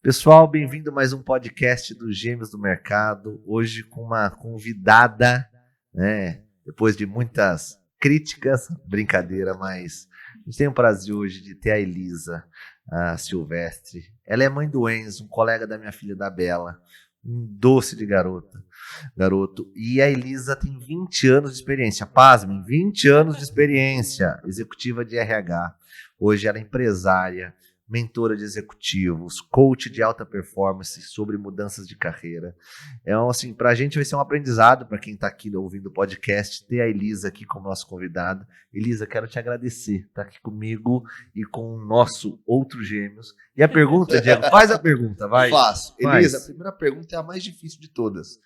Pessoal, bem-vindo a mais um podcast dos Gêmeos do Mercado. Hoje com uma convidada, né? Depois de muitas críticas, brincadeira, mas a gente tem o prazer hoje de ter a Elisa Silvestre. Ela é mãe do Enzo, um colega da minha filha da Bela, um doce de garoto. E a Elisa tem 20 anos de experiência, pasmem, 20 anos de experiência, executiva de RH. Hoje ela é empresária, mentora de executivos, coach de alta performance sobre mudanças de carreira. Então, assim, para a gente vai ser um aprendizado, para quem está aqui ouvindo o podcast, ter a Elisa aqui como nosso convidado. Elisa, quero te agradecer, tá aqui comigo e com o nosso outro Gêmeos. E a pergunta, Diego, faz a pergunta, vai. Faço. Elisa, a primeira pergunta é a mais difícil de todas.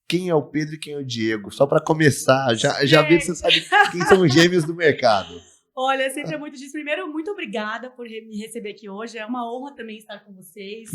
Quem é o Pedro e quem é o Diego? Só para começar, já vi que você sabe quem são os gêmeos do mercado. Olha, sempre é muito disso. Primeiro, muito obrigada por me receber aqui hoje. É uma honra também estar com vocês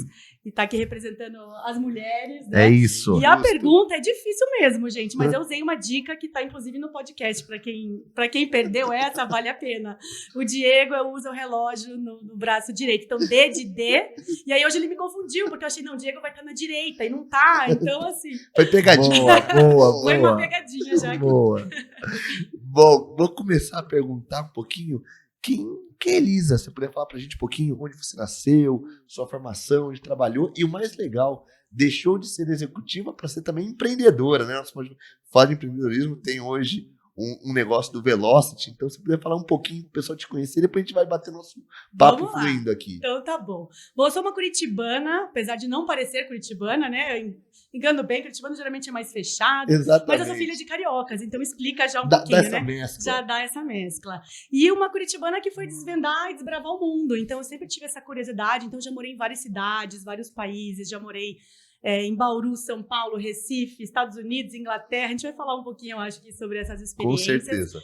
e estar aqui representando as mulheres, né? É isso. E a pergunta é difícil mesmo, gente, mas eu usei uma dica que está inclusive no podcast. Para quem perdeu essa, vale a pena. O Diego usa o relógio no braço direito, então D de D. E aí hoje ele me confundiu, porque eu achei, não, o Diego vai estar na direita e não tá. Então, assim. Foi pegadinha. Boa. Foi uma pegadinha já. Boa. Bom, vou começar a perguntar um pouquinho quem é Elisa? Você puder falar pra gente um pouquinho onde você nasceu, sua formação, onde trabalhou e o mais legal, deixou de ser executiva para ser também empreendedora, né? Nós falar de empreendedorismo, tem hoje um negócio do Velocity, então se puder falar um pouquinho para o pessoal te conhecer, depois a gente vai bater nosso papo fluindo aqui. Então tá bom. Bom, eu sou uma curitibana, apesar de não parecer curitibana, né? Engano bem, curitibano geralmente é mais fechado. Exatamente. Mas eu sou filha de cariocas, então explica já um pouquinho, né? Mescla. Já dá essa mescla. E uma curitibana que foi desvendar e desbravar o mundo. Então eu sempre tive essa curiosidade, então já morei em várias cidades, vários países, já morei em Bauru, São Paulo, Recife, Estados Unidos, Inglaterra. A gente vai falar um pouquinho, eu acho, aqui sobre essas experiências. Com certeza.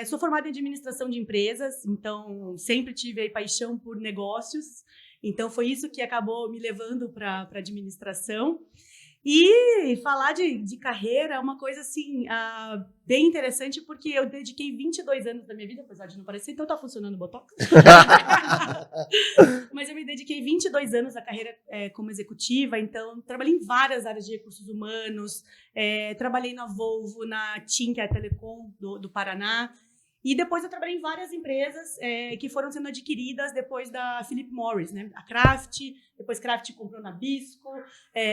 Sou formada em administração de empresas, então sempre tive aí paixão por negócios. Então foi isso que acabou me levando para administração. E falar de carreira é uma coisa assim, bem interessante, porque eu dediquei 22 anos da minha vida, apesar de não parecer, então tá funcionando o Botox. Mas eu me dediquei 22 anos à carreira como executiva, então trabalhei em várias áreas de recursos humanos, trabalhei na Volvo, na TIM, que é a Telecom do Paraná, e depois eu trabalhei em várias empresas que foram sendo adquiridas depois da Philip Morris, né? A Kraft, depois Kraft comprou Nabisco,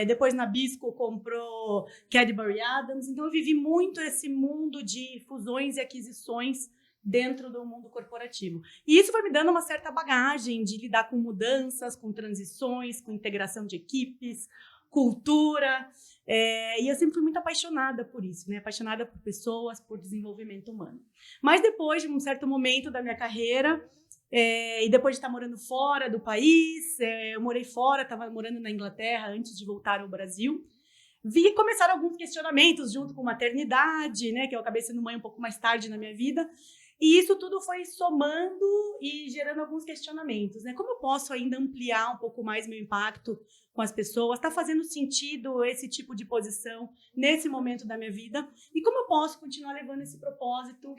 depois Nabisco comprou Cadbury Adams. Então eu vivi muito esse mundo de fusões e aquisições dentro do mundo corporativo. E isso foi me dando uma certa bagagem de lidar com mudanças, com transições, com integração de equipes, cultura. E eu sempre fui muito apaixonada por isso, né? Apaixonada por pessoas, por desenvolvimento humano. Mas depois de um certo momento da minha carreira, e depois de estar morando fora do país, eu morei fora, estava morando na Inglaterra antes de voltar ao Brasil, vi começar alguns questionamentos junto com maternidade, né? Que eu acabei sendo mãe um pouco mais tarde na minha vida. E isso tudo foi somando e gerando alguns questionamentos, né? Como eu posso ainda ampliar um pouco mais meu impacto com as pessoas? Está fazendo sentido esse tipo de posição nesse momento da minha vida? E como eu posso continuar levando esse propósito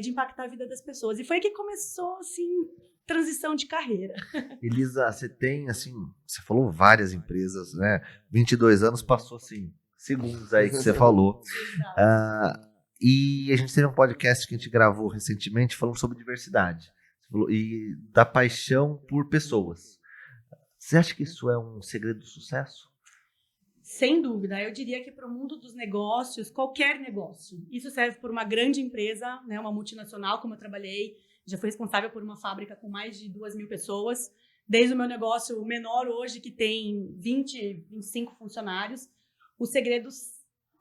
de impactar a vida das pessoas? E foi que começou, assim, transição de carreira. Elisa, você tem, assim, você falou várias empresas, né? 22 anos passou, assim, segundos aí que você falou. E a gente teve um podcast que a gente gravou recentemente falando sobre diversidade e da paixão por pessoas. Você acha que isso é um segredo do sucesso? Sem dúvida. Eu diria que para o mundo dos negócios, qualquer negócio, isso serve por uma grande empresa, né, uma multinacional, como eu trabalhei, já fui responsável por uma fábrica com mais de 2.000 pessoas, desde o meu negócio menor hoje, que tem 20, 25 funcionários. O segredo,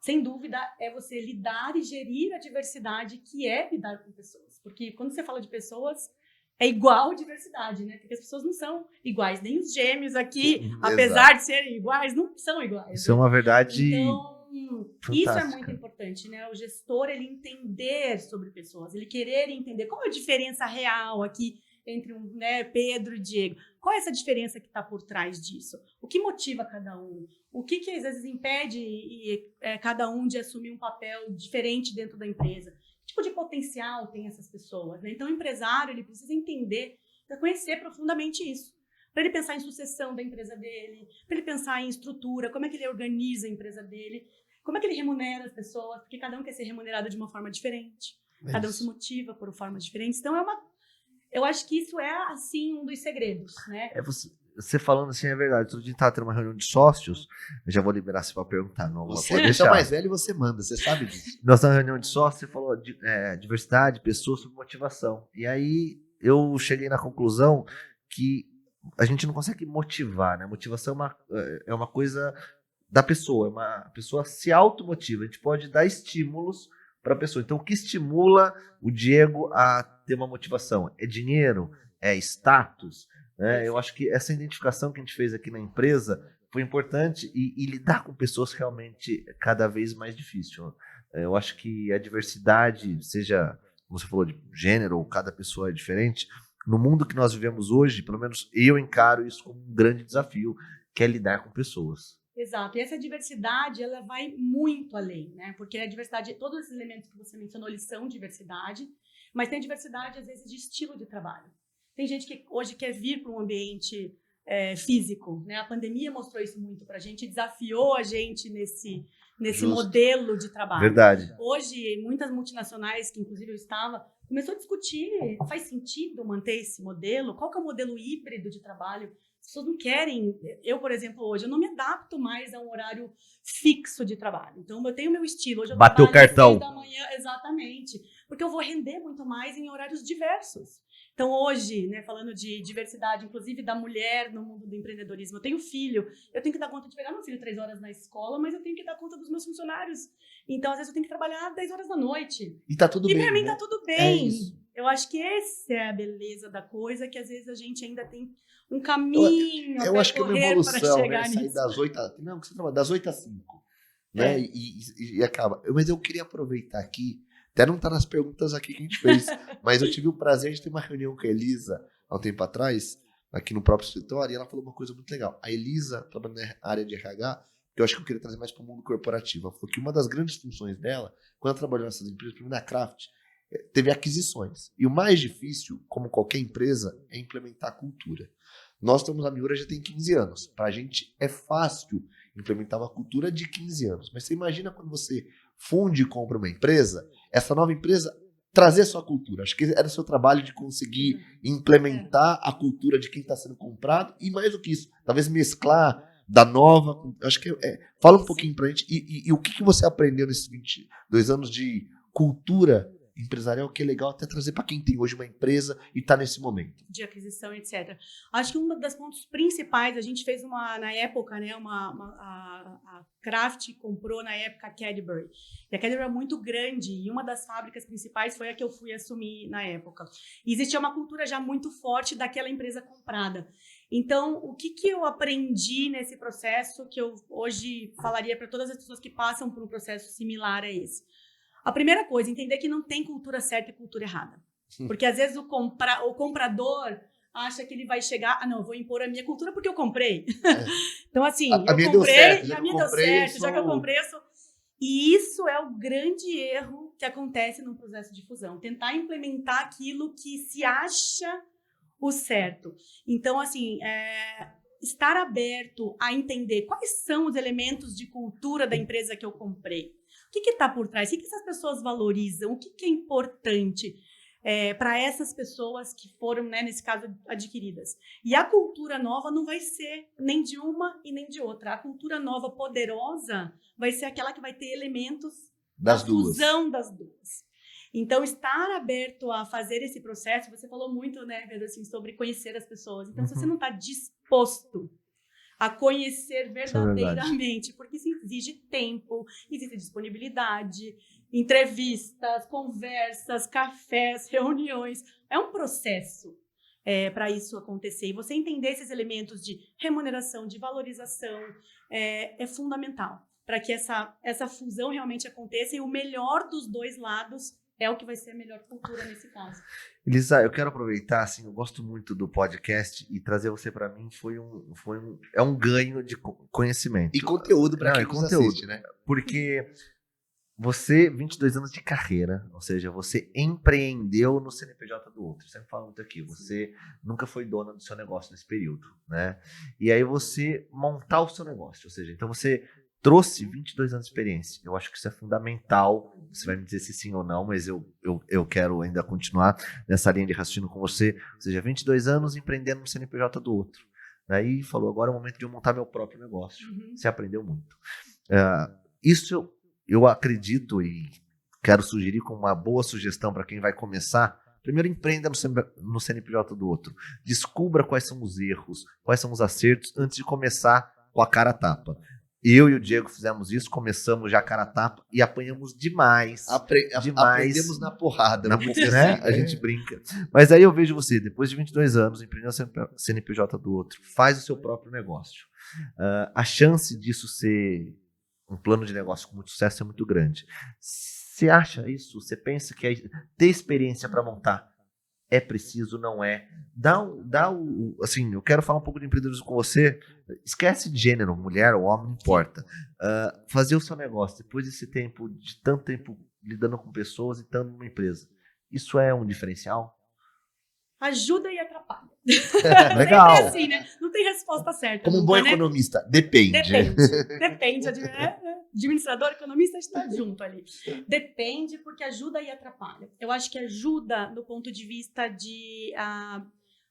sem dúvida, é você lidar e gerir a diversidade, que é lidar com pessoas. Porque quando você fala de pessoas, é igual diversidade, né? Porque as pessoas não são iguais. Nem os gêmeos aqui, apesar de serem iguais, não são iguais. Isso é uma verdade fantástica. Isso é muito importante, né? O gestor, ele entender sobre pessoas, ele querer entender qual é a diferença real aqui entre Pedro e Diego. Qual é essa diferença que está por trás disso? O que motiva cada um? O que às vezes impede cada um de assumir um papel diferente dentro da empresa? Que tipo de potencial tem essas pessoas, né? Então, o empresário, ele precisa entender, conhecer profundamente isso. para ele pensar em sucessão da empresa dele, para ele pensar em estrutura, como é que ele organiza a empresa dele, como é que ele remunera as pessoas, porque cada um quer ser remunerado de uma forma diferente, cada um se motiva por formas diferentes. Então, eu acho que isso é, assim, um dos segredos, né? Você falando assim é verdade. Todo dia tava tendo uma reunião de sócios. Eu já vou liberar você para perguntar. Não, Você pode é deixar. mais velho e você manda, você sabe disso. Nós estamos na reunião de sócios, você falou de diversidade, pessoas sobre motivação. E aí eu cheguei na conclusão que a gente não consegue motivar, né? Motivação é uma coisa da pessoa, a pessoa se automotiva. A gente pode dar estímulos para a pessoa. Então, o que estimula o Diego a ter uma motivação? É dinheiro? É status? Né? Eu acho que essa identificação que a gente fez aqui na empresa foi importante e lidar com pessoas realmente é cada vez mais difícil. Eu acho que a diversidade, seja, como você falou, de gênero, ou cada pessoa é diferente, no mundo que nós vivemos hoje, pelo menos eu encaro isso como um grande desafio, que é lidar com pessoas. Exato. E essa diversidade, ela vai muito além, né? Porque a diversidade, todos esses elementos que você mencionou, eles são diversidade, mas tem diversidade, às vezes, de estilo de trabalho. Tem gente que hoje quer vir para um ambiente físico, né? A pandemia mostrou isso muito para a gente, desafiou a gente nesse modelo de trabalho. Verdade. Hoje, muitas multinacionais, que inclusive eu estava, começou a discutir, faz sentido manter esse modelo? Qual que é o modelo híbrido de trabalho? As pessoas não querem... Eu, por exemplo, hoje, eu não me adapto mais a um horário fixo de trabalho. Então, eu tenho meu estilo. Hoje eu Bateu o cartão. às 6 da manhã, exatamente. Porque eu vou render muito mais em horários diversos. Então, hoje, né, falando de diversidade, inclusive da mulher no mundo do empreendedorismo, eu tenho filho, eu tenho que dar conta de pegar meu filho 3 horas na escola, mas eu tenho que dar conta dos meus funcionários. Então, às vezes, eu tenho que trabalhar 10 horas da noite. E tá tudo bem. E pra mim né? tá tudo É bem. isso. Eu acho que essa é a beleza da coisa, que às vezes a gente ainda tem um caminho Eu a acho que é uma percorrer para evolução, chegar né? Sair nisso. das 8 não, que você trabalha das 8 às 5, né? E acaba. Mas eu queria aproveitar aqui, até não tá nas perguntas aqui que a gente fez, mas eu tive o prazer de ter uma reunião com a Elisa há um tempo atrás, aqui no próprio escritório, e ela falou uma coisa muito legal. A Elisa trabalha na área de RH, que eu acho que eu queria trazer mais para o mundo corporativo. Ela falou que uma das grandes funções dela, quando ela trabalhou nessas empresas, primeiro na Kraft, teve aquisições. E o mais difícil, como qualquer empresa, é implementar a cultura. Nós estamos na Miura já tem 15 anos. Para a gente é fácil implementar uma cultura de 15 anos. Mas você imagina quando você funde e compra uma empresa, essa nova empresa trazer a sua cultura. Acho que era o seu trabalho de conseguir implementar a cultura de quem está sendo comprado e mais do que isso, talvez mesclar da nova. Acho que fala um pouquinho para a gente e o que você aprendeu nesses 22 anos de cultura empresarial, que é legal até trazer para quem tem hoje uma empresa e está nesse momento. De aquisição, etc. Acho que um dos pontos principais, a gente fez na época, né, a Kraft comprou na época a Cadbury. E a Cadbury é muito grande e uma das fábricas principais foi a que eu fui assumir na época. E existia uma cultura já muito forte daquela empresa comprada. Então, o que eu aprendi nesse processo que eu hoje falaria para todas as pessoas que passam por um processo similar a esse? A primeira coisa, entender que não tem cultura certa e cultura errada. Porque às vezes o comprador acha que ele vai chegar, não, eu vou impor a minha cultura porque eu comprei. Então, assim, eu comprei e a minha deu certo, já que eu comprei, eu sou... E isso é o grande erro que acontece no processo de fusão. Tentar implementar aquilo que se acha o certo. Então, assim, estar aberto a entender quais são os elementos de cultura da empresa que eu comprei. O que está por trás? O que essas pessoas valorizam? O que é importante para essas pessoas que foram, né, nesse caso, adquiridas? E a cultura nova não vai ser nem de uma e nem de outra. A cultura nova poderosa vai ser aquela que vai ter elementos da fusão das duas. Então, estar aberto a fazer esse processo, você falou muito, né, Pedro, assim, sobre conhecer as pessoas. Então, se você não está disposto a conhecer verdadeiramente, porque isso exige tempo, exige disponibilidade, entrevistas, conversas, cafés, reuniões. É um processo para isso acontecer. E você entender esses elementos de remuneração, de valorização, é fundamental para que essa fusão realmente aconteça e o melhor dos dois lados é o que vai ser a melhor cultura nesse caso. Elisa, eu quero aproveitar, assim, eu gosto muito do podcast e trazer você para mim é um ganho de conhecimento. E conteúdo para quem nos assiste, né? Porque Você, 22 anos de carreira, ou seja, você empreendeu no CNPJ do outro. Sempre falo muito aqui, você nunca foi dona do seu negócio nesse período, né? E aí você montar o seu negócio, ou seja, então você trouxe 22 anos de experiência. Eu acho que isso é fundamental. Você vai me dizer se sim ou não, mas eu quero ainda continuar nessa linha de raciocínio com você. Ou seja, 22 anos empreendendo no CNPJ do outro. Aí falou, agora é o momento de eu montar meu próprio negócio. Você aprendeu muito. Isso eu acredito e quero sugerir como uma boa sugestão para quem vai começar. Primeiro, empreenda no CNPJ do outro. Descubra quais são os erros, quais são os acertos, antes de começar com a cara a tapa. Eu e o Diego fizemos isso, começamos já cara a tapa e apanhamos demais. Aprendemos na porrada. Né? A gente brinca. Mas aí eu vejo você, depois de 22 anos, empreendendo no CNPJ do outro, faz o seu próprio negócio. A chance disso ser um plano de negócio com muito sucesso é muito grande. Você acha isso? Você pensa que ter experiência para montar é preciso, não é? Assim, eu quero falar um pouco de empreendedorismo com você. Esquece de gênero, mulher ou homem, não importa. Fazer o seu negócio depois desse tempo, de tanto tempo lidando com pessoas e estando numa empresa. Isso é um diferencial? Ajuda e atrapalha. Legal. Sempre assim, né? Não tem resposta certa. Como um bom economista, depende. Depende. Administrador, economista está junto ali. Depende, porque ajuda e atrapalha. Eu acho que ajuda do ponto de vista de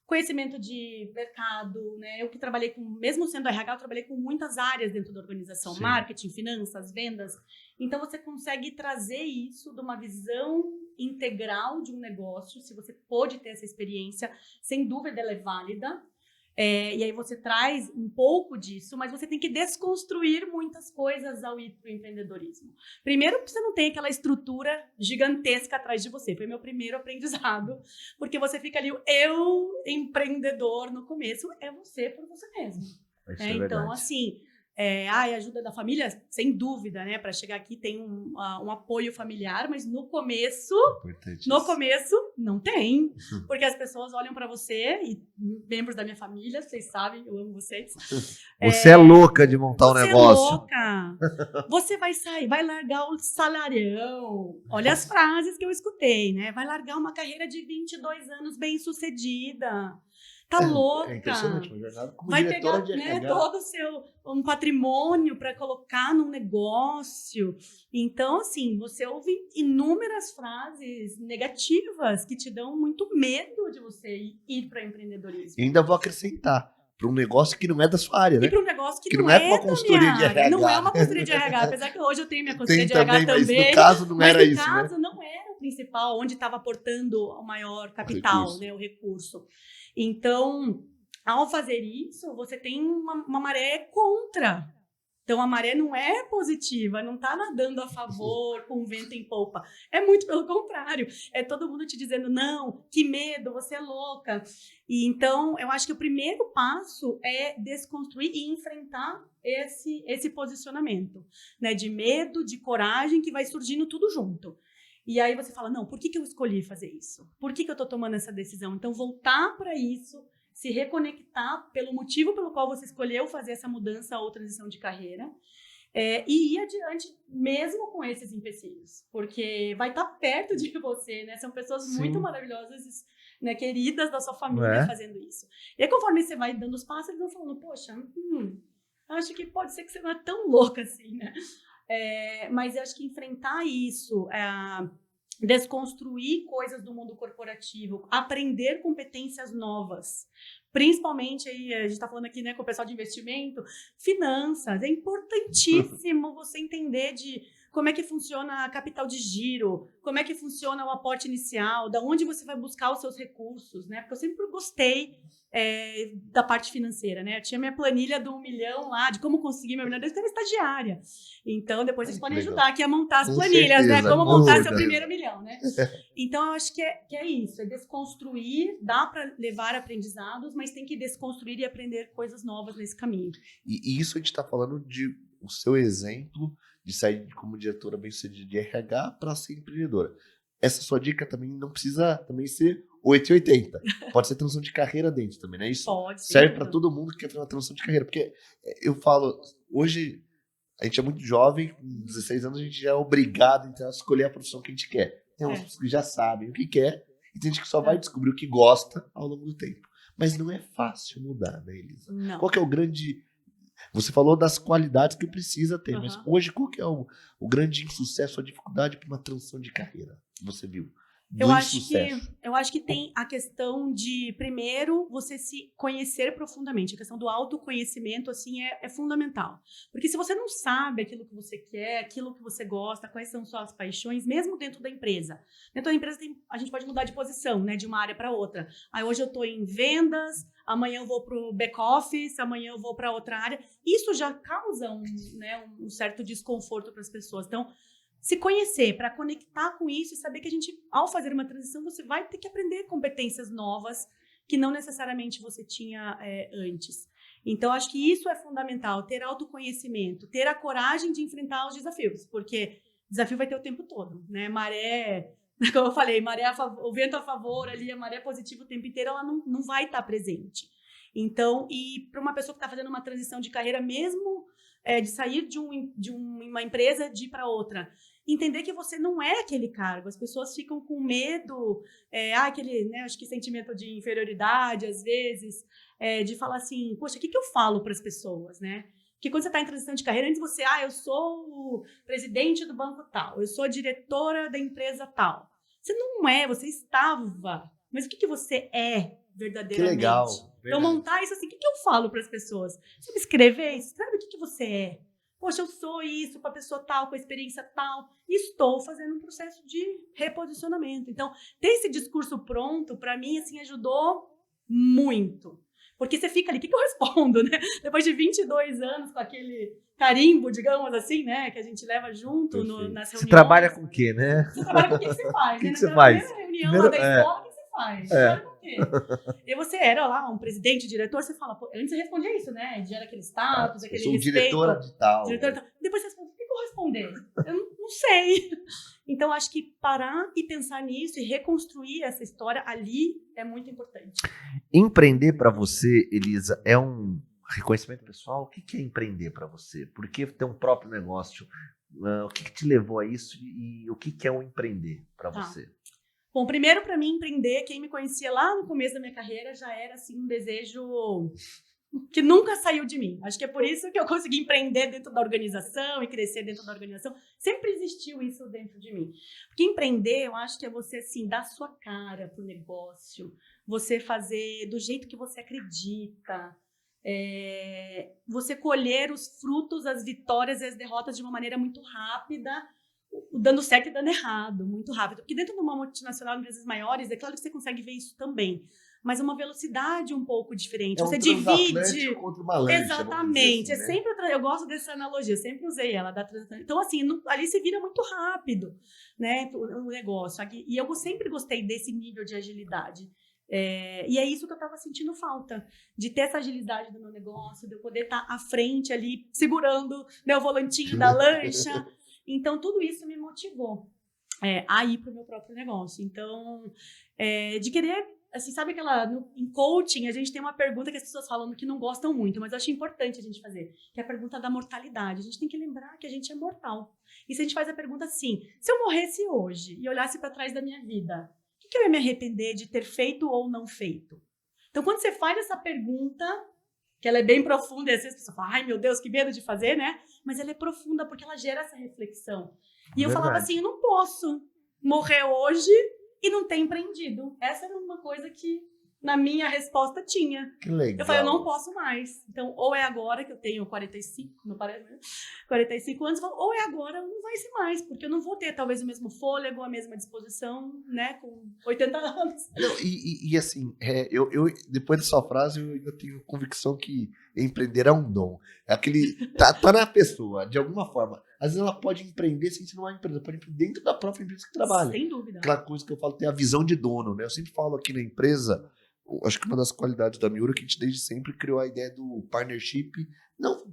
conhecimento de mercado, né? Eu que trabalhei mesmo sendo RH, eu trabalhei com muitas áreas dentro da organização. Sim. Marketing, finanças, vendas. Então, você consegue trazer isso de uma visão integral de um negócio. Se você pode ter essa experiência, sem dúvida ela é válida. E aí você traz um pouco disso, mas você tem que desconstruir muitas coisas ao ir para o empreendedorismo. Primeiro, porque você não tem aquela estrutura gigantesca atrás de você. Foi meu primeiro aprendizado, porque você fica ali, eu, empreendedor, no começo, é você por você mesmo. Então, assim, ajuda da família, sem dúvida, né? Para chegar aqui tem um apoio familiar, mas no começo não tem, porque as pessoas olham para você e membros da minha família, vocês sabem, eu amo vocês. Você é louca de montar um negócio. Você é louca. Você vai sair, vai largar o salarião. Olha as frases que eu escutei, né? Vai largar uma carreira de 22 anos bem-sucedida. Tá louca. É impressionante, uma jornada como vai diretora pegar, de RH. todo o seu patrimônio para colocar num negócio. Então, assim, você ouve inúmeras frases negativas que te dão muito medo de você ir para empreendedorismo. E ainda vou acrescentar, para um negócio que não é da sua área, né? E para um negócio que não é uma consultoria de RH. Não é uma consultoria de RH, apesar que hoje eu tenho minha consultoria de RH também. Mas no caso não era isso, no caso não era o principal, onde estava aportando o maior capital, o recurso. Então, ao fazer isso, você tem uma maré contra. Então, a maré não é positiva, não está nadando a favor, com vento em polpa. É muito pelo contrário. É todo mundo te dizendo, não, que medo, você é louca. E então, eu acho que o primeiro passo é desconstruir e enfrentar esse posicionamento, né? De medo, de coragem, que vai surgindo tudo junto. E aí você fala, não, por que eu escolhi fazer isso? Por que eu estou tomando essa decisão? Então, voltar para isso, se reconectar pelo motivo pelo qual você escolheu fazer essa mudança ou transição de carreira e ir adiante mesmo com esses empecilhos. Porque vai estar perto de você, né? São pessoas muito maravilhosas, né, queridas da sua família fazendo isso. E aí, conforme você vai dando os passos, eles vão falando, poxa, acho que pode ser que você não é tão louca assim, né? Mas eu acho que enfrentar isso, desconstruir coisas do mundo corporativo, aprender competências novas, principalmente aí, a gente está falando aqui, né, com o pessoal de investimento, finanças, é importantíssimo você entender de como é que funciona a capital de giro, como é que funciona o aporte inicial, da onde você vai buscar os seus recursos, né? Porque eu sempre gostei da parte financeira, né? Eu tinha minha planilha do 1 milhão lá, de como conseguir meu 1 milhão, desde que eu era estagiária. Então, depois vocês podem ajudar aqui a montar as planilhas, né? Como montar seu primeiro 1 milhão, né? Então, eu acho que é isso, é desconstruir, dá para levar aprendizados, mas tem que desconstruir e aprender coisas novas nesse caminho. E isso a gente está falando de o seu exemplo de sair como diretora bem-sucedida de RH para ser empreendedora. Essa sua dica também não precisa também ser 880. Pode ser transição de carreira dentro também, né? Isso pode ser. Serve para todo mundo que quer fazer uma transição de carreira. Porque eu falo, hoje A gente é muito jovem, com 16 anos a gente já é obrigado então, a escolher a profissão que a gente quer. Tem umas pessoas que já sabem o que quer, e tem gente que só vai descobrir o que gosta ao longo do tempo. Mas não é fácil mudar, né, Elisa? Não. Qual que é o grande... Você falou das qualidades que precisa ter, mas hoje qual que é o grande insucesso, a dificuldade para uma transição de carreira? Você viu? Eu acho que tem a questão de, primeiro, você se conhecer profundamente. A questão do autoconhecimento, assim, é fundamental. Porque se você não sabe aquilo que você quer, aquilo que você gosta, quais são suas paixões, mesmo dentro da empresa. Dentro da empresa, a gente pode mudar de posição, né, de uma área para outra. Aí hoje eu estou em vendas, amanhã eu vou para o back-office, amanhã eu vou para outra área. Isso já causa um certo desconforto para as pessoas. Então, se conhecer, para conectar com isso e saber que a gente, ao fazer uma transição, você vai ter que aprender competências novas que não necessariamente você tinha antes. Então, acho que isso é fundamental, ter autoconhecimento, ter a coragem de enfrentar os desafios, porque desafio vai ter o tempo todo, né? Maré, como eu falei, maré o vento a favor ali, a maré positiva o tempo inteiro, ela não vai estar presente. Então, e para uma pessoa que está fazendo uma transição de carreira, mesmo de sair de uma empresa de ir para outra, entender que você não é aquele cargo. As pessoas ficam com medo, aquele, né, acho que sentimento de inferioridade, às vezes, de falar assim, poxa, o que eu falo para as pessoas, né? Porque quando você está em transição de carreira, antes você, eu sou o presidente do banco tal, eu sou a diretora da empresa tal. Você não é, você estava. Mas o que você é verdadeiramente? Que legal. Então, montar isso assim, o que eu falo para as pessoas? Sabe escrever? Escreve o que você é. Poxa, eu sou isso, com a pessoa tal, com a experiência tal, e estou fazendo um processo de reposicionamento. Então, ter esse discurso pronto, para mim, assim, ajudou muito. Porque você fica ali, o que eu respondo, né? Depois de 22 anos, com aquele carimbo, digamos assim, né? Que a gente leva junto nas reuniões. Você trabalha com o quê, né? Você trabalha com o que você faz, O né? que você faz? Na reunião lá da escola, o que você faz? Trabalha com o quê? E você era lá um presidente, diretor, você fala, antes você respondia isso, né? Gera aquele status, aquele respeito. Eu sou diretora de tal. Depois você responde, o que eu vou responder? Eu não sei. Então, acho que parar e pensar nisso e reconstruir essa história ali é muito importante. Empreender para você, Elisa, é um reconhecimento pessoal? O que é empreender para você? Por que ter um próprio negócio? O que te levou a isso e o que é um empreender para você? Bom, primeiro, para mim, empreender, quem me conhecia lá no começo da minha carreira já era assim, um desejo que nunca saiu de mim. Acho que é por isso que eu consegui empreender dentro da organização e crescer dentro da organização. Sempre existiu isso dentro de mim. Porque empreender, eu acho que é você, assim, dar sua cara pro negócio, você fazer do jeito que você acredita, você colher os frutos, as vitórias e as derrotas de uma maneira muito rápida, dando certo e dando errado, muito rápido. Porque dentro de uma multinacional, empresas maiores, é claro que você consegue ver isso também. Mas é uma velocidade um pouco diferente. Você divide. Contra uma lancha, exatamente. Assim, né? Eu gosto dessa analogia, eu sempre usei ela. Então, assim, ali você vira muito rápido, né? O negócio. E eu sempre gostei desse nível de agilidade. E é isso que eu estava sentindo falta, de ter essa agilidade do meu negócio, de eu poder estar à frente ali, segurando, né, o volantinho da lancha. Então, tudo isso me motivou a ir para o meu próprio negócio. Então, de querer, assim, sabe em coaching, a gente tem uma pergunta que as pessoas falam que não gostam muito, mas eu acho importante a gente fazer, que é a pergunta da mortalidade. A gente tem que lembrar que a gente é mortal. E se a gente faz a pergunta assim, se eu morresse hoje e olhasse para trás da minha vida, o que eu ia me arrepender de ter feito ou não feito? Então, quando você faz essa pergunta, que ela é bem profunda, e às vezes as pessoas falam, ai meu Deus, que medo de fazer, né? Mas ela é profunda porque ela gera essa reflexão. E eu falava assim, eu não posso morrer hoje e não ter empreendido. Essa era uma coisa que na minha resposta tinha. Que legal. Eu falei, eu não posso mais. Então, ou é agora que eu tenho 45, não parece, né? 45 anos, ou é agora ou não vai ser mais, porque eu não vou ter talvez o mesmo fôlego, a mesma disposição, né, com 80 anos. Não, e assim, eu depois da sua frase, eu ainda tenho convicção que empreender é um dom. É aquele, tá na pessoa, de alguma forma. Às vezes ela pode empreender sem ser uma empresa, pode empreender dentro da própria empresa que trabalha. Sem dúvida. Aquela coisa que eu falo, ter a visão de dono, né? Eu sempre falo aqui na empresa, acho que uma das qualidades da Miura, que a gente desde sempre criou a ideia do partnership.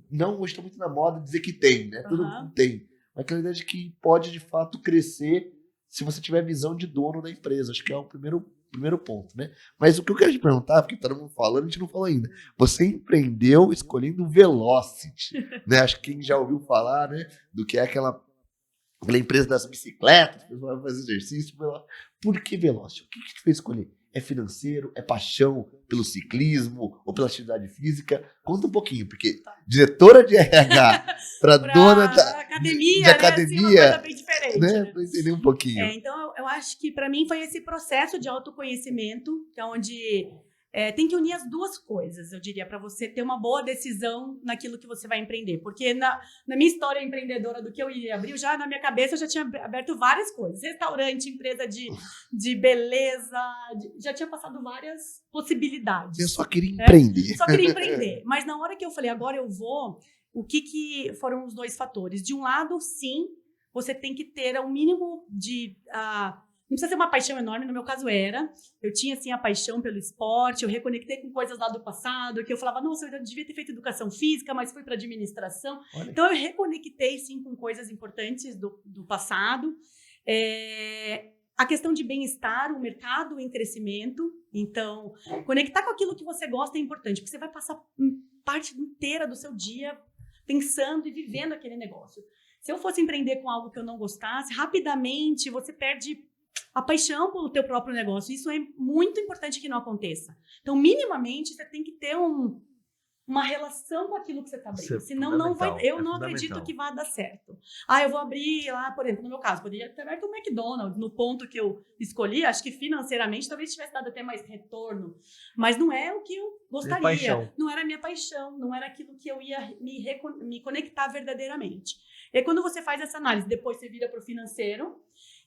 Não hoje está muito na moda dizer que tem, né? Todo mundo tem. Mas aquela ideia de que pode, de fato, crescer se você tiver visão de dono da empresa. Acho que é o primeiro primeiro ponto, né? Mas o que eu quero te perguntar, porque todo mundo falando, a gente não falou ainda. Você empreendeu escolhendo o Velocity, né? Acho que quem já ouviu falar, né, do que é aquela empresa das bicicletas, o pessoal vai fazer exercício. Por que Velocity? O que te fez escolher? É financeiro? É paixão pelo ciclismo ou pela atividade física? Conta um pouquinho, porque diretora de RH para dona da academia, de academia, né? Assim, uma coisa bem diferente, né? né? Para entender um pouquinho. Então, eu acho que para mim foi esse processo de autoconhecimento, que é onde tem que unir as duas coisas, eu diria, para você ter uma boa decisão naquilo que você vai empreender. Porque na minha história empreendedora do que eu ia abrir, na minha cabeça eu já tinha aberto várias coisas. Restaurante, empresa de beleza, já tinha passado várias possibilidades. Eu só queria empreender. Só queria empreender. Mas na hora que eu falei, agora eu vou, o que foram os dois fatores? De um lado, sim, você tem que ter um mínimo de... não precisa ser uma paixão enorme, no meu caso era. Eu tinha, assim, a paixão pelo esporte, eu reconectei com coisas lá do passado, que eu falava, nossa, eu devia ter feito educação física, mas fui para administração. Olha. Então, eu reconectei, sim, com coisas importantes do passado. A questão de bem-estar, o mercado em crescimento. Então, conectar com aquilo que você gosta é importante, porque você vai passar parte inteira do seu dia pensando e vivendo aquele negócio. Se eu fosse empreender com algo que eu não gostasse, rapidamente você perde a paixão pelo teu próprio negócio. Isso é muito importante que não aconteça. Então, minimamente, você tem que ter uma relação com aquilo que você está abrindo. Senão, não vai, eu não acredito que vai dar certo. Eu vou abrir lá, por exemplo, no meu caso, poderia ter aberto um McDonald's, no ponto que eu escolhi, acho que financeiramente talvez tivesse dado até mais retorno, mas não é o que eu gostaria. Não era a minha paixão, não era aquilo que eu ia me conectar verdadeiramente. E aí, quando você faz essa análise, depois você vira para o financeiro,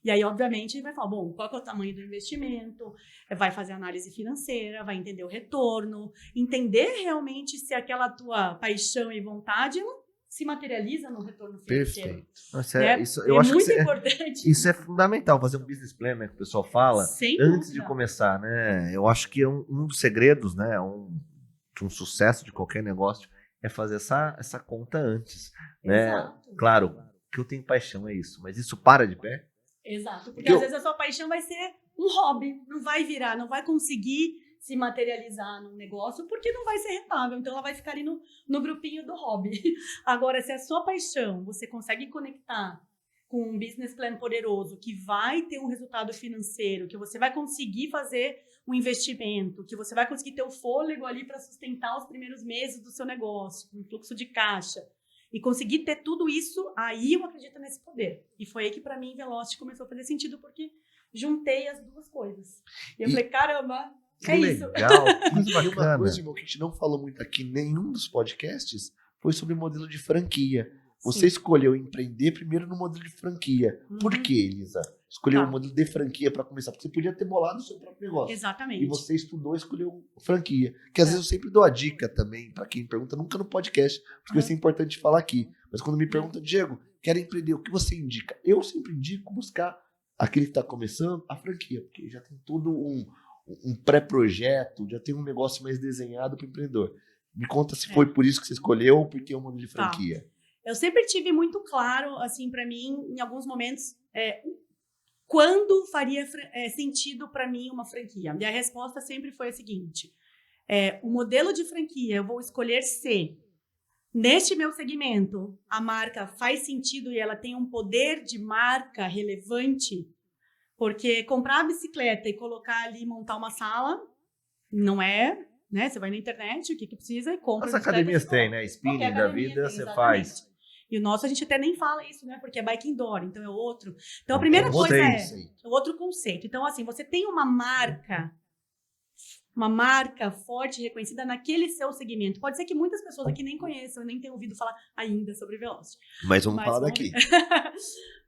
e aí, obviamente, vai falar, bom, qual que é o tamanho do investimento, vai fazer análise financeira, vai entender o retorno, entender realmente se aquela tua paixão e vontade não se materializa no retorno financeiro. Perfeito. Nossa, isso, eu acho muito que importante. Isso é fundamental, fazer um business plan, né, que o pessoal fala, sem antes dúvida. de começar, né? Eu acho que um dos segredos, né, de um sucesso de qualquer negócio é fazer essa conta antes, né? Exato. Claro que eu tenho paixão, é isso, mas isso para de pé? Exato, porque às vezes a sua paixão vai ser um hobby, não vai virar, não vai conseguir se materializar num negócio, porque não vai ser rentável, então ela vai ficar ali no grupinho do hobby. Agora, se a sua paixão você consegue conectar com um business plan poderoso, que vai ter um resultado financeiro, que você vai conseguir fazer um investimento, que você vai conseguir ter o fôlego ali para sustentar os primeiros meses do seu negócio, um fluxo de caixa, e conseguir ter tudo isso, aí eu acredito nesse poder. E foi aí que, para mim, Velocity começou a fazer sentido, porque juntei as duas coisas. E eu falei, caramba, é isso. Legal, muito E bacana. uma coisa, irmão, que a gente não falou muito aqui em nenhum dos podcasts, foi sobre o modelo de franquia. Você escolheu empreender primeiro no modelo de franquia. Por que, Elisa? Escolheu o modelo de franquia para começar? Porque você podia ter bolado o seu próprio negócio. Exatamente. E você estudou e escolheu franquia. Que às vezes eu sempre dou a dica também, para quem pergunta, nunca no podcast, porque isso é importante falar aqui. Mas quando me pergunta, Diego, quero empreender, o que você indica? Eu sempre indico buscar aquele que está começando, a franquia, porque já tem todo um pré-projeto, já tem um negócio mais desenhado para o empreendedor. Me conta se foi por isso que você escolheu ou porque é um modelo de franquia. Eu sempre tive muito claro, assim, para mim, em alguns momentos, quando faria sentido para mim uma franquia. E a resposta sempre foi a seguinte: o modelo de franquia, eu vou escolher se, neste meu segmento, a marca faz sentido e ela tem um poder de marca relevante, porque comprar a bicicleta e colocar ali, montar uma sala, não é, né? Você vai na internet, o que precisa e compra. As academias têm, né? Spinning da vida, você faz. E o nosso a gente até nem fala isso, né? Porque é bike indoor, então é outro. Então a primeira coisa é outro conceito. Então, assim, você tem uma marca forte, reconhecida naquele seu segmento. Pode ser que muitas pessoas aqui nem conheçam, nem tenham ouvido falar ainda sobre Velocity. Mas vamos falar daqui.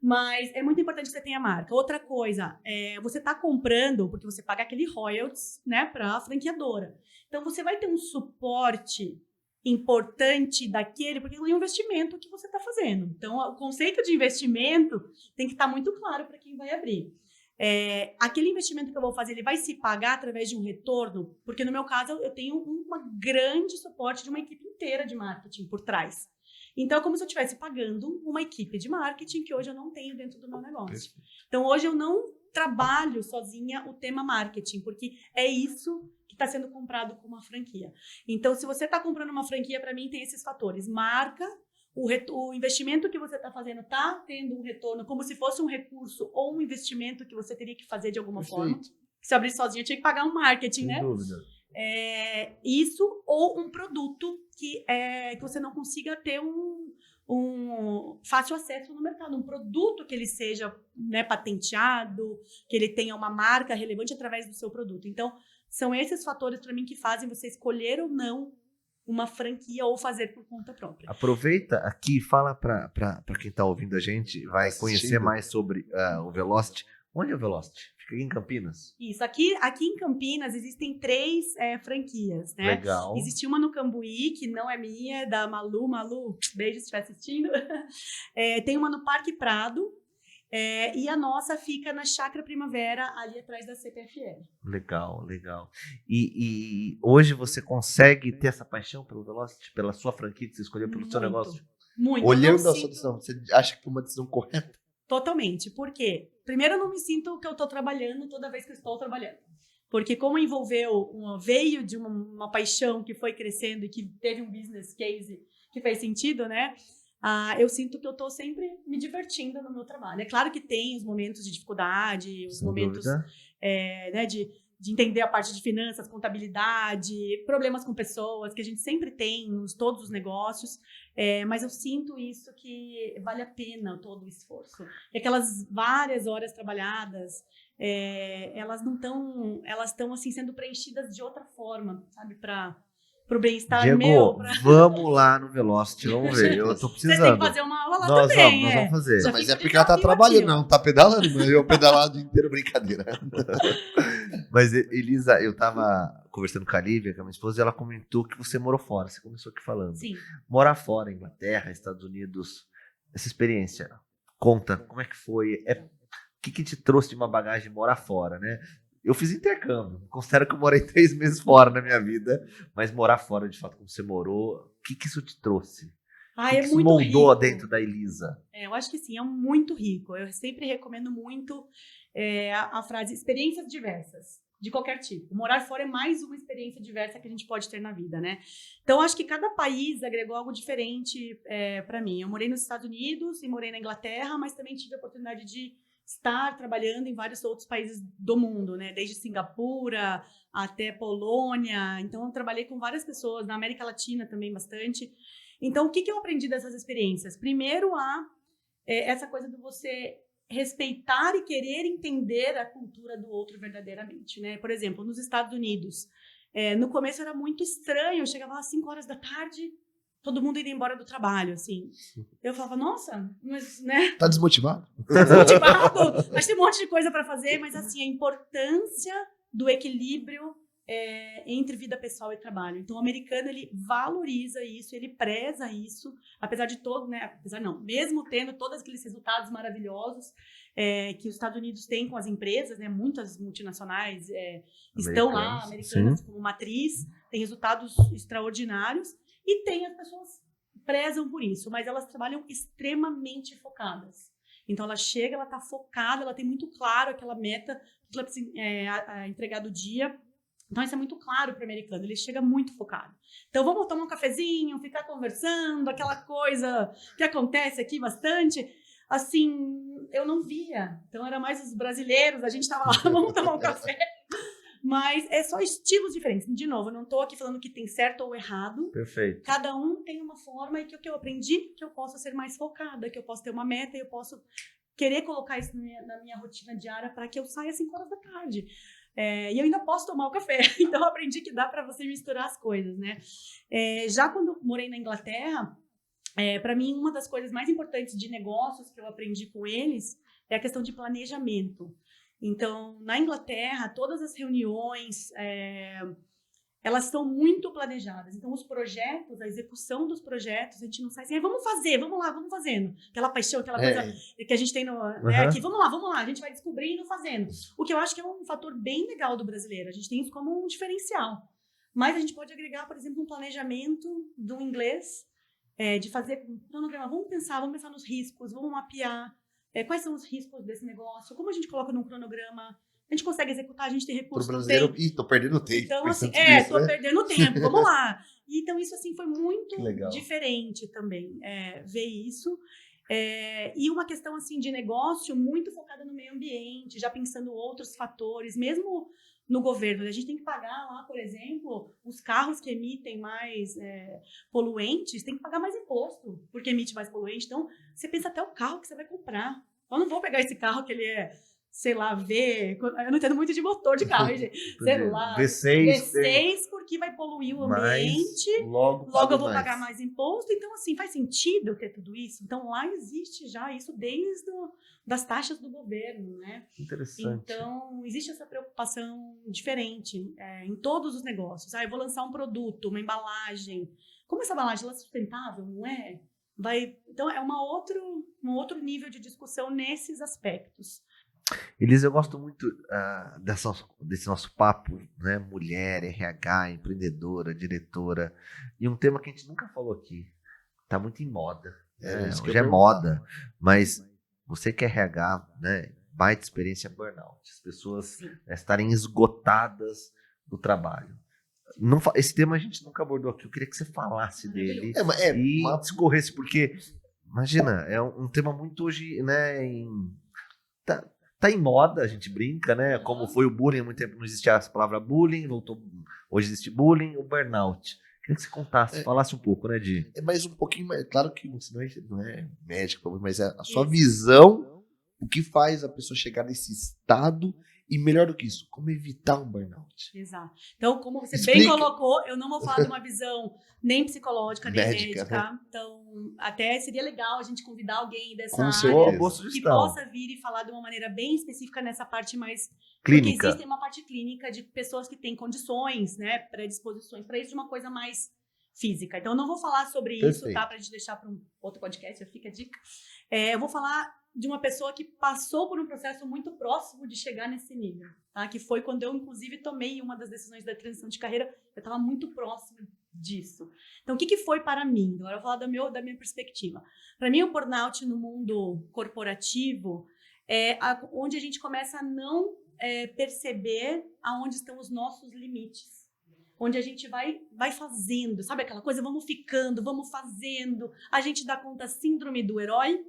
Mas é muito importante que você tenha marca. Outra coisa, você está comprando, porque você paga aquele royalties, né, para a franqueadora. Então, você vai ter um suporte importante daquele, porque é um investimento que você está fazendo. Então, o conceito de investimento tem que estar muito claro para quem vai abrir. Aquele investimento que eu vou fazer, ele vai se pagar através de um retorno? Porque no meu caso, eu tenho um grande suporte de uma equipe inteira de marketing por trás. Então, é como se eu estivesse pagando uma equipe de marketing que hoje eu não tenho dentro do meu negócio. Então, hoje eu não trabalho sozinha o tema marketing, porque é isso que está sendo comprado com uma franquia. Então, se você está comprando uma franquia, para mim tem esses fatores. Marca, o investimento que você está fazendo está tendo um retorno como se fosse um recurso ou um investimento que você teria que fazer de alguma forma. Se eu abrir sozinha, eu tinha que pagar um marketing, Sem né? dúvida. Isso ou um produto que você não consiga ter um fácil acesso no mercado, um produto que ele seja, né, patenteado, que ele tenha uma marca relevante através do seu produto. Então, são esses fatores para mim que fazem você escolher ou não uma franquia ou fazer por conta própria. Aproveita aqui e fala para quem está ouvindo a gente, vai conhecer mais sobre o Velocity. Onde é o Velocity? Fica aqui em Campinas? Isso, aqui em Campinas existem 3 franquias, né? Legal. Existe uma no Cambuí, que não é minha, é da Malu. Malu, beijo se estiver assistindo. Tem uma no Parque Prado, e a nossa fica na Chácara Primavera, ali atrás da CPFL. Legal, legal. E hoje você consegue ter essa paixão pelo Velocity, pela sua franquia que você escolheu, pelo seu negócio? Muito. Olhando a sua decisão, você acha que foi uma decisão correta? Totalmente. Por quê? Primeiro, eu não me sinto que eu estou trabalhando toda vez que eu estou trabalhando. Porque como veio de uma paixão que foi crescendo e que teve um business case que fez sentido, né? Eu sinto que eu estou sempre me divertindo no meu trabalho. É claro que tem os momentos de dificuldade, os momentos né, de entender a parte de finanças, contabilidade, problemas com pessoas, que a gente sempre tem em todos os negócios, mas eu sinto isso que vale a pena todo o esforço. E aquelas várias horas trabalhadas, elas não estão, elas estão assim sendo preenchidas de outra forma, sabe, para o bem-estar Diego, meu. vamos lá no Velocity, vamos ver. Eu tô precisando. Você tem que fazer uma aula lá nós também. Nós vamos fazer. Já Mas fica é porque ela tá trabalhando, não tá pedalando, mas eu pedalar o dia inteiro, brincadeira. Mas, Elisa, eu tava conversando com a Lívia, com a minha esposa, e ela comentou que você morou fora. Você começou aqui falando. Sim. Morar fora, Inglaterra, Estados Unidos, essa experiência, conta, como é que foi? O que te trouxe de uma bagagem morar fora, né? Eu fiz intercâmbio, considero que eu morei 3 meses fora na minha vida, mas morar fora, de fato, como você morou, o que isso te trouxe? O que isso muito moldou rico dentro da Elisa? Eu acho que sim, é muito rico. Eu sempre recomendo muito a frase experiências diversas, de qualquer tipo. Morar fora é mais uma experiência diversa que a gente pode ter na vida, né? Então, acho que cada país agregou algo diferente para mim. Eu morei nos Estados Unidos e morei na Inglaterra, mas também tive a oportunidade de estar trabalhando em vários outros países do mundo, né? Desde Singapura até Polônia. Então, eu trabalhei com várias pessoas, na América Latina também bastante. Então, o que eu aprendi dessas experiências? Primeiro, essa coisa de você respeitar e querer entender a cultura do outro verdadeiramente, né? Por exemplo, nos Estados Unidos, no começo era muito estranho, eu chegava às 5 horas da tarde, todo mundo indo embora do trabalho, assim. Eu falava, nossa, mas, né? Tá desmotivado? Tá desmotivado, mas tem um monte de coisa para fazer, mas, assim, a importância do equilíbrio entre vida pessoal e trabalho. Então, o americano, ele valoriza isso, ele preza isso, apesar de todo, né? Apesar não, mesmo tendo todos aqueles resultados maravilhosos que os Estados Unidos têm com as empresas, né? Muitas multinacionais estão lá, americanas, como matriz, têm resultados extraordinários, e tem as pessoas que prezam por isso, mas elas trabalham extremamente focadas. Então, ela chega, ela está focada, ela tem muito claro aquela meta que ela precisa entregar do dia. Então, isso é muito claro para o americano, ele chega muito focado. Então, vamos tomar um cafezinho, ficar conversando, aquela coisa que acontece aqui bastante. Assim, eu não via. Então, era mais os brasileiros, a gente estava lá, vamos tomar um café. Mas é só estilos diferentes. De novo, eu não estou aqui falando que tem certo ou errado. Perfeito. Cada um tem uma forma e que o que eu aprendi, que eu posso ser mais focada, que eu posso ter uma meta e eu posso querer colocar isso na minha rotina diária para que eu saia às 5 horas da tarde. E eu ainda posso tomar o café. Então, eu aprendi que dá para você misturar as coisas, né? Já quando eu morei na Inglaterra, para mim, uma das coisas mais importantes de negócios que eu aprendi com eles é a questão de planejamento. Então, na Inglaterra, todas as reuniões, elas são muito planejadas. Então, os projetos, a execução dos projetos, a gente não sai assim, vamos fazer, vamos lá, vamos fazendo. Aquela paixão, aquela coisa que a gente tem aqui, vamos lá, a gente vai descobrindo, fazendo. O que eu acho que é um fator bem legal do brasileiro. A gente tem isso como um diferencial. Mas a gente pode agregar, por exemplo, um planejamento do inglês, de fazer um cronograma. Vamos pensar nos riscos, vamos mapear. quais são os riscos desse negócio, como a gente coloca num cronograma, a gente consegue executar, a gente tem Pro recurso, não brasileiro, tem. tô perdendo tempo. Então, assim, pensando nisso, tô né? perdendo tempo, vamos lá. Então, isso, assim, foi muito Que legal. diferente também, ver isso. E uma questão, assim, de negócio muito focada no meio ambiente, já pensando outros fatores, mesmo no governo. A gente tem que pagar lá, por exemplo, os carros que emitem mais poluentes, tem que pagar mais imposto, porque emite mais poluente. Então, você pensa até o carro que você vai comprar. Eu não vou pegar esse carro que ele sei lá, eu não entendo muito de motor de carro, hein, gente? Sei lá, V6 porque vai poluir o ambiente, logo eu vou pagar mais imposto. Então, assim, faz sentido ter tudo isso? Então, lá existe já isso desde das taxas do governo, né? Interessante. Então, existe essa preocupação diferente em todos os negócios. Eu vou lançar um produto, uma embalagem. Como essa embalagem é sustentável, não é? Então, é um outro nível de discussão nesses aspectos. Elisa, eu gosto muito desse nosso papo, né? Mulher, RH, empreendedora, diretora. E um tema que a gente nunca falou aqui, tá muito em moda. Hoje é moda, mas você que é RH, né? Baita experiência burnout. As pessoas estarem esgotadas do trabalho. Esse tema a gente nunca abordou aqui. Eu queria que você falasse dele e discorresse, porque, imagina, é um tema muito hoje, né? Tá em moda, a gente brinca, né? Como foi o bullying, há muito tempo não existia a palavra bullying, hoje existe bullying, o burnout. Queria que você contasse, falasse um pouco, né, Di? Mais um pouquinho mais. Claro que você não é médico, mas a sua visão, o que faz a pessoa chegar nesse estado e, melhor do que isso, como evitar um burnout. Exato. Então, como você bem colocou, eu não vou falar de uma visão nem psicológica, nem médica. Né? Então, até seria legal a gente convidar alguém dessa área que possa vir e falar de uma maneira bem específica nessa parte mais clínica. Porque existe uma parte clínica de pessoas que têm condições, né, predisposições para isso, de uma coisa mais física. Então, eu não vou falar sobre isso, tá? Pra gente deixar para um outro podcast, fica a dica. Eu vou falar de uma pessoa que passou por um processo muito próximo de chegar nesse nível, tá? Que foi quando eu, inclusive, tomei uma das decisões da transição de carreira, eu estava muito próxima disso. Então, o que foi para mim? Agora eu vou falar da minha perspectiva. Para mim, o burnout no mundo corporativo é onde a gente começa a não perceber aonde estão os nossos limites. Onde a gente vai fazendo, sabe aquela coisa? Vamos ficando, vamos fazendo. A gente dá conta síndrome do herói.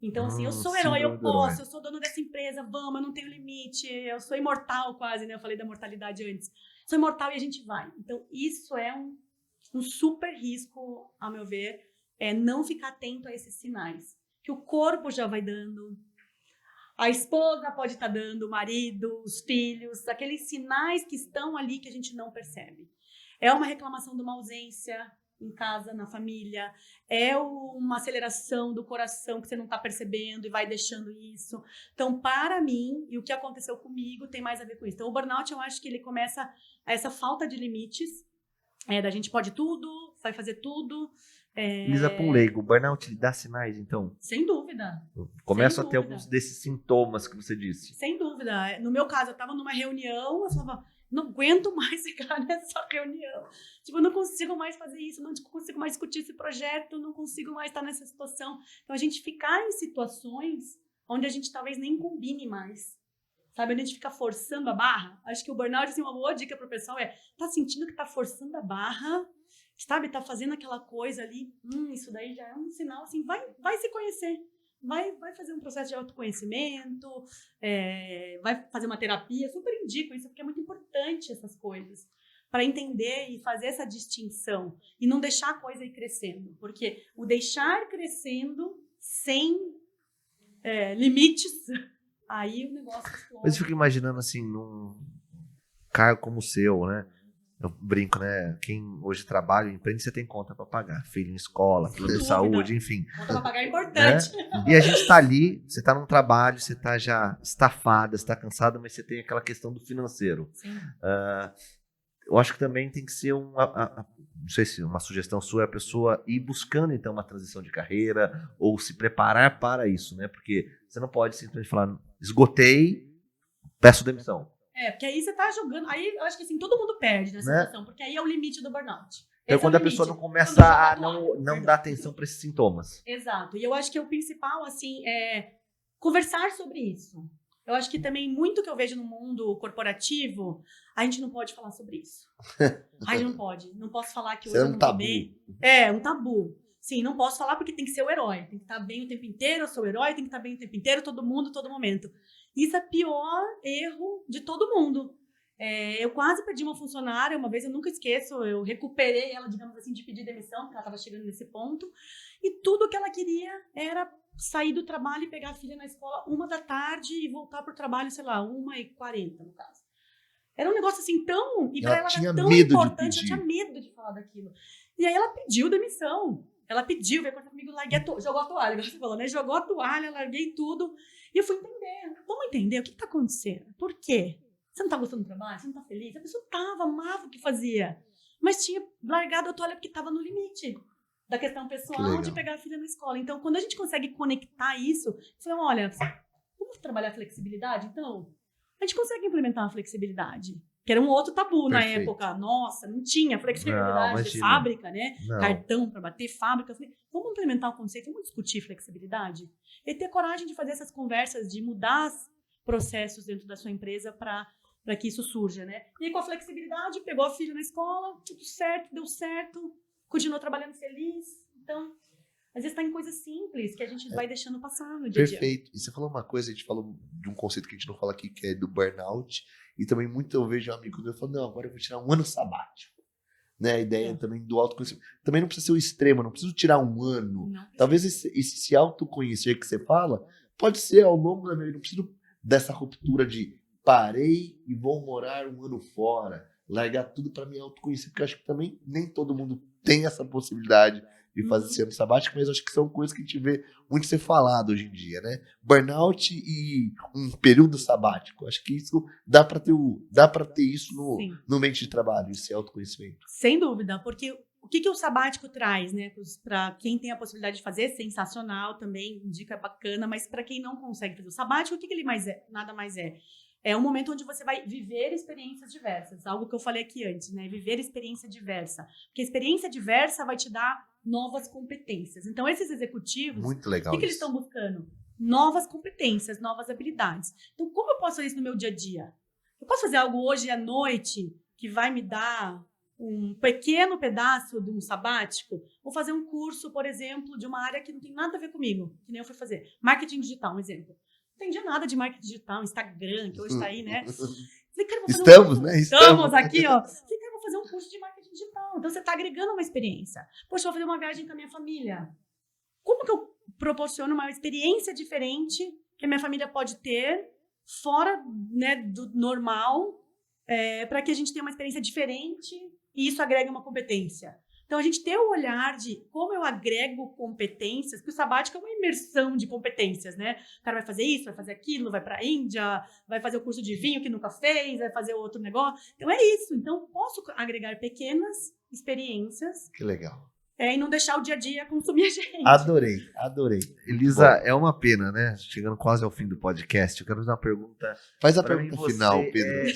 Então, assim, eu sou herói, eu posso, eu sou dono dessa empresa, vamos, eu não tenho limite, eu sou imortal quase, né? Eu falei da mortalidade antes. Sou imortal e a gente vai. Então, isso é um super risco, ao meu ver, não ficar atento a esses sinais. Que o corpo já vai dando, a esposa pode estar dando, o marido, os filhos, aqueles sinais que estão ali que a gente não percebe. É uma reclamação de uma ausência em casa, na família, é uma aceleração do coração que você não está percebendo e vai deixando isso. Então, para mim, e o que aconteceu comigo tem mais a ver com isso. Então, o burnout, eu acho que ele começa essa falta de limites, da gente pode tudo, vai fazer tudo. Elisa, para um leigo, o burnout lhe dá sinais, então? Sem dúvida. Começa a ter alguns desses sintomas que você disse. Sem dúvida. No meu caso, eu estava numa reunião, eu falava, não aguento mais ficar nessa reunião. Tipo, eu não consigo mais fazer isso, não consigo mais discutir esse projeto, não consigo mais estar nessa situação. Então, a gente ficar em situações onde a gente talvez nem combine mais. Sabe, a gente fica forçando a barra. Acho que o burnout, assim, uma boa dica para o pessoal tá sentindo que tá forçando a barra, sabe, tá fazendo aquela coisa ali, isso daí já é um sinal, assim, vai se conhecer. Vai fazer um processo de autoconhecimento, vai fazer uma terapia. Super indico isso, porque é muito importante essas coisas. Para entender e fazer essa distinção. E não deixar a coisa ir crescendo. Porque o deixar crescendo sem limites, aí o negócio explode. Mas eu fico imaginando, assim, num cargo como o seu, né? Eu brinco, né? Quem hoje trabalha, empreende, você tem conta para pagar. Filho em escola, filho de saúde, enfim. Conta para pagar é importante. Né? E a gente tá ali, você tá num trabalho, você tá já estafada, você tá cansada, mas você tem aquela questão do financeiro. Sim. Eu acho que também tem que ser não sei se uma sugestão sua é a pessoa ir buscando, então, uma transição de carreira ou se preparar para isso, né? Porque você não pode simplesmente falar, esgotei, peço demissão. Porque aí você tá jogando. Aí eu acho que assim, todo mundo perde nessa situação, porque aí é o limite do burnout. Então, quando a pessoa não começa a não dar atenção para esses sintomas. Exato. E eu acho que o principal, assim, conversar sobre isso. Eu acho que também muito que eu vejo no mundo corporativo, a gente não pode falar sobre isso. A gente não pode. Não posso falar que hoje eu não tô bem. É, um tabu. Sim, não posso falar porque tem que ser o herói. Tem que estar bem o tempo inteiro, eu sou o herói, tem que estar bem o tempo inteiro, todo mundo, todo momento. Isso é o pior erro de todo mundo. Eu quase perdi uma funcionária, uma vez eu nunca esqueço, eu recuperei ela, digamos assim, de pedir demissão, porque ela estava chegando nesse ponto, e tudo que ela queria era sair do trabalho e pegar a filha na escola 1h e voltar pro trabalho, sei lá, 1h40, no caso. Era um negócio assim tão... E pra ela era tão importante, eu tinha medo de falar daquilo. E aí ela pediu demissão. Ela pediu, veio conversar comigo, jogou a toalha, igual você falou, né? Jogou a toalha, larguei tudo. E eu fui entender. Vamos entender o que tá acontecendo. Por quê? Você não tá gostando do trabalho? Você não tá feliz? A pessoa amava o que fazia. Mas tinha largado a toalha porque tava no limite da questão pessoal de pegar a filha na escola. Então, quando a gente consegue conectar isso, você fala, olha, vamos trabalhar a flexibilidade? Então, a gente consegue implementar a flexibilidade. Que era um outro tabu na época. Nossa, não tinha flexibilidade de fábrica, né? Não. Cartão para bater fábrica. Eu falei, vamos implementar o conceito, vamos discutir flexibilidade. E ter coragem de fazer essas conversas, de mudar processos dentro da sua empresa para que isso surja, né? E com a flexibilidade, pegou a filha na escola, tudo certo, deu certo, continuou trabalhando feliz. Então, às vezes está em coisas simples que a gente vai deixando passar no dia a dia. Perfeito. E você falou uma coisa, a gente falou de um conceito que a gente não fala aqui, que é do burnout. E também muito eu vejo amigos meus falando, não, agora eu vou tirar um ano sabático. Né? A ideia também do autoconhecimento. Também não precisa ser o extremo, não preciso tirar um ano. Talvez esse autoconhecer que você fala, pode ser ao longo da minha vida, não preciso dessa ruptura de parei e vou morar um ano fora, largar tudo para me autoconhecer, porque eu acho que também nem todo mundo tem essa possibilidade de fazer esse ano sabático, mas acho que são coisas que a gente vê muito ser falado hoje em dia, né? Burnout e um período sabático. Acho que isso dá para ter isso no ambiente de trabalho, esse autoconhecimento. Sem dúvida, porque o que o sabático traz, né? Para quem tem a possibilidade de fazer, sensacional também, dica bacana, mas para quem não consegue fazer o sabático, o que ele mais é? Nada mais é. É um momento onde você vai viver experiências diversas. Algo que eu falei aqui antes, né? Viver experiência diversa. Porque experiência diversa vai te dar novas competências. Então, esses executivos, muito legal, o que eles estão buscando? Novas competências, novas habilidades. Então, como eu posso fazer isso no meu dia a dia? Eu posso fazer algo hoje à noite que vai me dar um pequeno pedaço de um sabático? Vou fazer um curso, por exemplo, de uma área que não tem nada a ver comigo, que nem eu fui fazer. Marketing digital, um exemplo. Não entendi nada de marketing digital, Instagram, que hoje está aí, né? Falei, cara, vou fazer Estamos aqui, ó. Falei, cara, vou fazer um curso de marketing digital. Então, você está agregando uma experiência. Poxa, vou fazer uma viagem com a minha família. Como que eu proporciono uma experiência diferente que a minha família pode ter, fora, né, do normal, para que a gente tenha uma experiência diferente e isso agregue uma competência? Então, a gente ter o olhar de como eu agrego competências, porque o sabático é uma imersão de competências, né? O cara vai fazer isso, vai fazer aquilo, vai para a Índia, vai fazer o curso de vinho que nunca fez, vai fazer outro negócio. Então, é isso. Então, posso agregar pequenas experiências. Que legal. E não deixar o dia a dia consumir a gente. Adorei. Elisa, é uma pena, né? Chegando quase ao fim do podcast, eu quero fazer uma pergunta. Faz a pergunta final, Pedro.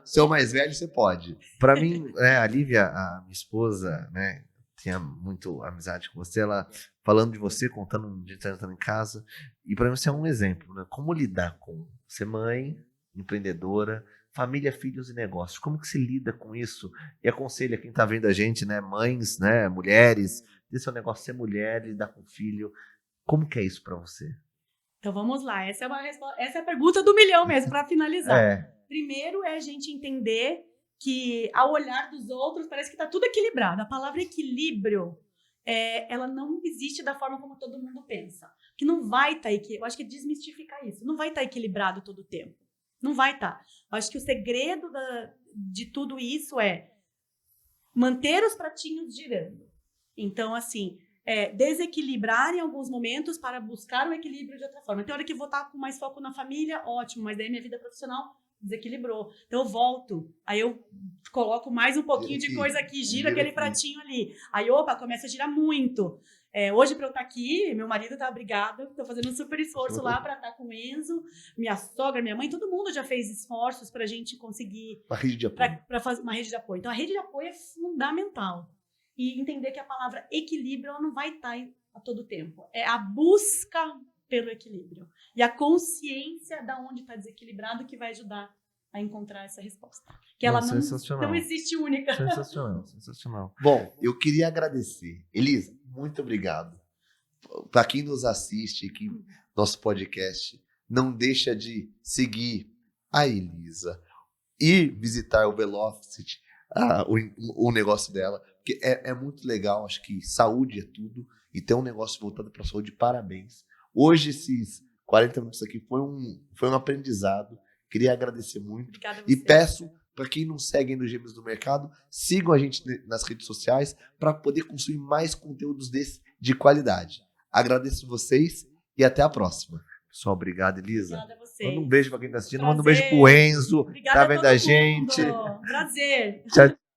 Se é o mais velho, você pode. Para mim, a Lívia, a minha esposa, né? Tinha muito amizade com você, ela falando de você, contando um dia entrando em casa. E para mim você é um exemplo, né? Como lidar com ser mãe, empreendedora, família, filhos e negócios. Como que se lida com isso? E aconselha quem está vendo a gente, né? Mães, né? Mulheres, ter seu negócio ser mulher, lidar com filho. Como que é isso para você? Então vamos lá. Essa é a pergunta do milhão mesmo, para finalizar. Primeiro é a gente entender que ao olhar dos outros parece que está tudo equilibrado. A palavra equilíbrio, ela não existe da forma como todo mundo pensa. Que não vai estar equilibrado. Eu acho que é desmistificar isso. Não vai estar equilibrado todo o tempo. Não vai estar. Eu acho que o segredo de tudo isso é manter os pratinhos girando. Então, assim, desequilibrar em alguns momentos para buscar o equilíbrio de outra forma. Tem hora que eu vou estar com mais foco na família, ótimo, mas daí minha vida profissional desequilibrou. Então eu volto, aí eu coloco mais um pouquinho de coisa aqui, gira aquele pratinho ali. Aí, opa, começa a girar muito. Hoje, para eu estar aqui, meu marido tá obrigado, tô fazendo um super esforço lá para estar com o Enzo, minha sogra, minha mãe, todo mundo já fez esforços para a gente conseguir uma rede de apoio. Para fazer uma rede de apoio. Então, a rede de apoio é fundamental. E entender que a palavra equilíbrio ela não vai estar a todo tempo. É a busca pelo equilíbrio. E a consciência da onde está desequilibrado que vai ajudar a encontrar essa resposta. Que ela não existe única. Sensacional, sensacional. Bom, eu queria agradecer. Elisa, muito obrigado. Para quem nos assiste aqui, nosso podcast, não deixa de seguir a Elisa e visitar o Velocity, o negócio dela, porque é muito legal. Acho que saúde é tudo e ter um negócio voltado para a saúde, parabéns. Hoje, esses 40 minutos aqui foi um aprendizado. Queria agradecer muito. Obrigada a E você. peço, para quem não segue ainda os Gêmeos do Mercado, sigam a gente nas redes sociais para poder consumir mais conteúdos desse de qualidade. Agradeço vocês e até a próxima. Pessoal, obrigado, Elisa. Obrigada a você. Manda um beijo para quem está assistindo. Prazer. Manda um beijo pro Enzo, Obrigada tá a vendo todo a mundo. gente. Prazer. Tchau,